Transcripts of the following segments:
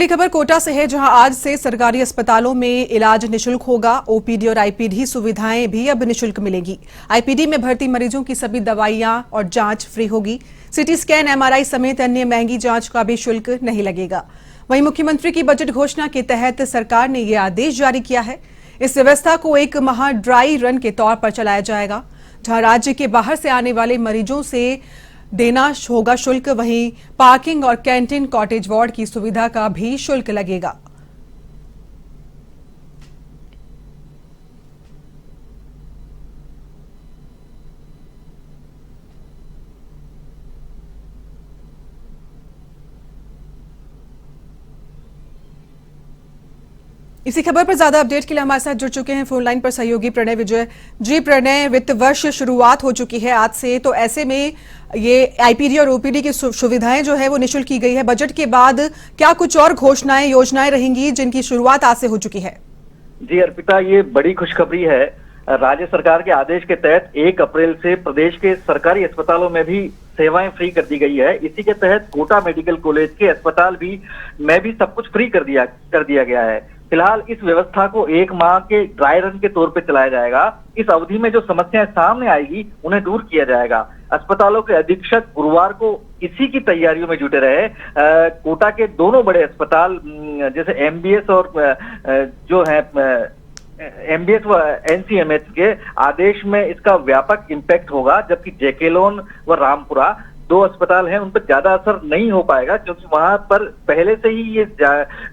अगली खबर कोटा से है, जहां आज से सरकारी अस्पतालों में इलाज निशुल्क होगा। ओपीडी और आईपीडी सुविधाएं भी अब निशुल्क मिलेगी। आईपीडी में भर्ती मरीजों की सभी दवाइयां और जांच फ्री होगी। सिटी स्कैन, एमआरआई समेत अन्य महंगी जांच का भी शुल्क नहीं लगेगा। वहीं मुख्यमंत्री की बजट घोषणा के तहत सरकार ने यह आदेश जारी किया है। इस व्यवस्था को एक माह ड्राई रन के तौर पर चलाया जाएगा, जहां राज्य के बाहर से आने वाले मरीजों से देना होगा शुल्क। वहीं पार्किंग और कैंटीन, कॉटेज वार्ड की सुविधा का भी शुल्क लगेगा। इसी खबर पर ज्यादा अपडेट के लिए हमारे साथ जुड़ चुके हैं फोन लाइन पर सहयोगी प्रणय विजय जी। प्रणय, वित्त वर्ष शुरुआत हो चुकी है आज से, तो ऐसे में ये आईपीडी और ओपीडी की सुविधाएं जो है वो निःशुल्क की गई है। बजट के बाद क्या कुछ और घोषणाएं, योजनाएं रहेंगी जिनकी शुरुआत आज से हो चुकी है? जी अर्पिता, ये बड़ी खुशखबरी है। राज्य सरकार के आदेश के तहत 1 अप्रैल से प्रदेश के सरकारी अस्पतालों में भी सेवाएं फ्री कर दी गई है। इसी के तहत कोटा मेडिकल कॉलेज के अस्पताल में भी सब कुछ फ्री कर दिया गया है। फिलहाल इस व्यवस्था को 1 माह के ड्राई रन के तौर पे चलाया जाएगा। इस अवधि में जो समस्याएं सामने आएगी उन्हें दूर किया जाएगा। अस्पतालों के अधीक्षक गुरुवार को इसी की तैयारियों में जुटे रहे। कोटा के दोनों बड़े अस्पताल जैसे एमबीएस और जो है एमबीएस व एनसीएमएच के आदेश में इसका व्यापक इम्पैक्ट होगा, जबकि जेकेलोन व रामपुरा 2 अस्पताल हैं, उन पर ज्यादा असर नहीं हो पाएगा, क्योंकि वहां पर पहले से ही ये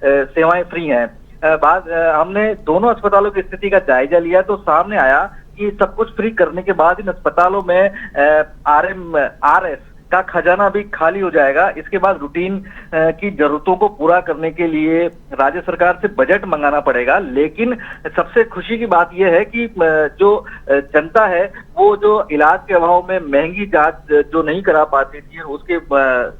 सेवाएं फ्री हैं। हमने दोनों अस्पतालों की स्थिति का जायजा लिया तो सामने आया कि सब कुछ फ्री करने के बाद इन अस्पतालों में आरएस का खजाना भी खाली हो जाएगा। इसके बाद रूटीन की जरूरतों को पूरा करने के लिए राज्य सरकार से बजट मंगाना पड़ेगा। लेकिन सबसे खुशी की बात यह है कि जो जनता है वो जो इलाज के अभाव में महंगी जांच जो नहीं करा पाती थी, उसके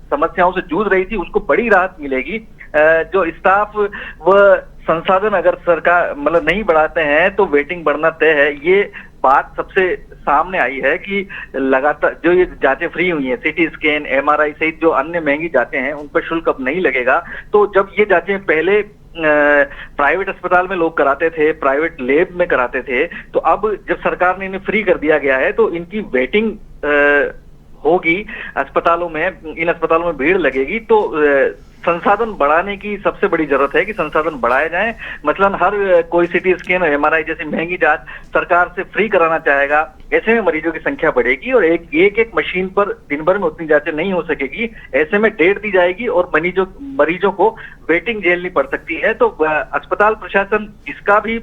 समस्याओं से जूझ रही थी, उसको बड़ी राहत मिलेगी। जो स्टाफ व संसाधन अगर सरकार नहीं बढ़ाते हैं तो वेटिंग बढ़ना तय है। ये बात सबसे सामने आई है कि लगातार जो ये जांचें फ्री हुई हैं, सिटी स्कैन, एमआरआई सहित जो अन्य महंगी जांचें हैं, उन पर शुल्क अब नहीं लगेगा। तो जब ये जांचें पहले प्राइवेट अस्पताल में लोग कराते थे, प्राइवेट लैब में कराते थे, तो अब जब सरकार ने इन्हें फ्री कर दिया गया है तो इनकी वेटिंग होगी अस्पतालों में, इन अस्पतालों में भीड़ लगेगी। तो संसाधन बढ़ाने की सबसे बड़ी जरूरत है कि संसाधन बढ़ाए जाएं। मतलब हर कोई सिटी स्कैन और एमआरआई जैसी महंगी जांच सरकार से फ्री कराना चाहेगा। ऐसे में मरीजों की संख्या बढ़ेगी और एक मशीन पर दिन भर में उतनी जांचें नहीं हो सकेगी। ऐसे में डेट दी जाएगी और मरीजों को वेटिंग झेलनी पड़ सकती है। तो अस्पताल प्रशासन इसका भी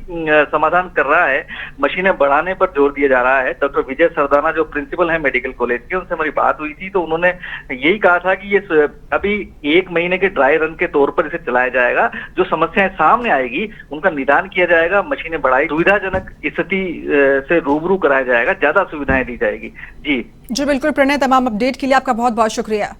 समाधान कर रहा है, मशीनें बढ़ाने पर जोर दिया जा रहा है। डॉक्टर विजय सरदाना जो प्रिंसिपल है मेडिकल कॉलेज के, उनसे हमारी बात हुई थी तो उन्होंने यही कहा था कि ये अभी 1 महीने के ड्राई रन के तौर पर इसे चलाया जाएगा। जो समस्याएं सामने आएगी उनका निदान किया जाएगा, मशीनें बढ़ाई, सुविधाजनक स्थिति से रूबरू कराया जाएगा, ज्यादा सुविधाएं दी जाएगी। जी बिल्कुल प्रणय, तमाम अपडेट के लिए आपका बहुत बहुत शुक्रिया।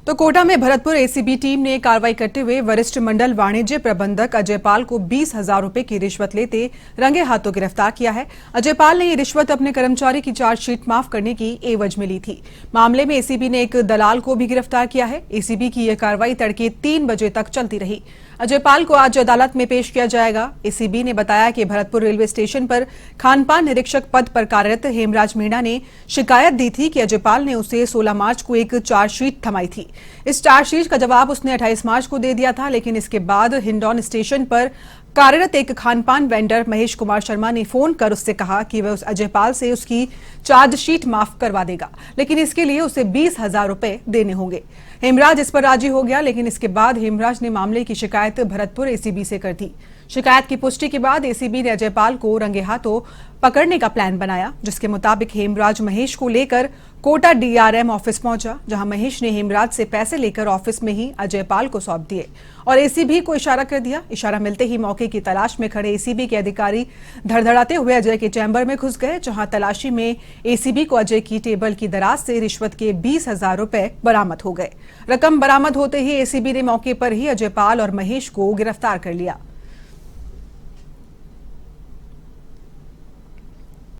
तो कोटा में भरतपुर एसीबी टीम ने कार्रवाई करते हुए वरिष्ठ मंडल वाणिज्य प्रबंधक अजय पाल को 20,000 रुपए की रिश्वत लेते रंगे हाथों गिरफ्तार किया है। अजय पाल ने ये रिश्वत अपने कर्मचारी की चार्जशीट माफ करने की एवज में ली थी। मामले में एसीबी ने एक दलाल को भी गिरफ्तार किया है। एसीबी की यह कार्रवाई तड़के 3 बजे तक चलती रही। अजय पाल को आज अदालत में पेश किया जाएगा। एसीबी ने बताया कि भरतपुर रेलवे स्टेशन पर खानपान निरीक्षक पद पर कार्यरत हेमराज मीणा ने शिकायत दी थी कि अजय पाल ने उसे 16 मार्च को एक चार्जशीट थमाई थी। इस चार्जशीट का जवाब उसने 28 मार्च को दे दिया था, लेकिन इसके बाद हिंडौन स्टेशन पर कार्यरत एक खानपान वेंडर महेश कुमार शर्मा ने फोन कर उससे कहा कि वह उस अजय पाल से उसकी चार्जशीट माफ करवा देगा, लेकिन इसके लिए उसे 20,000 रुपए देने होंगे। हेमराज इस पर राजी हो गया, लेकिन इसके बाद हेमराज ने मामले की शिकायत भरतपुर एसीबी से कर दी। शिकायत की पुष्टि के बाद एसीबी ने अजय पाल को रंगे हाथों पकड़ने का प्लान बनाया, जिसके मुताबिक हेमराज महेश को लेकर कोटा डीआरएम ऑफिस पहुंचा, जहां महेश ने हेमराज से पैसे लेकर ऑफिस में ही अजय पाल को सौंप दिए और एसीबी को इशारा कर दिया। इशारा मिलते ही मौके की तलाश में खड़े एसीबी के अधिकारी धड़धड़ाते हुए अजय के चैम्बर में घुस गए, जहां तलाशी में एसीबी को अजय की टेबल की दराज से रिश्वत के 20,000 रुपए बरामद हो गए। रकम बरामद होते ही एसीबी ने मौके पर ही अजय पाल और महेश को गिरफ्तार कर लिया।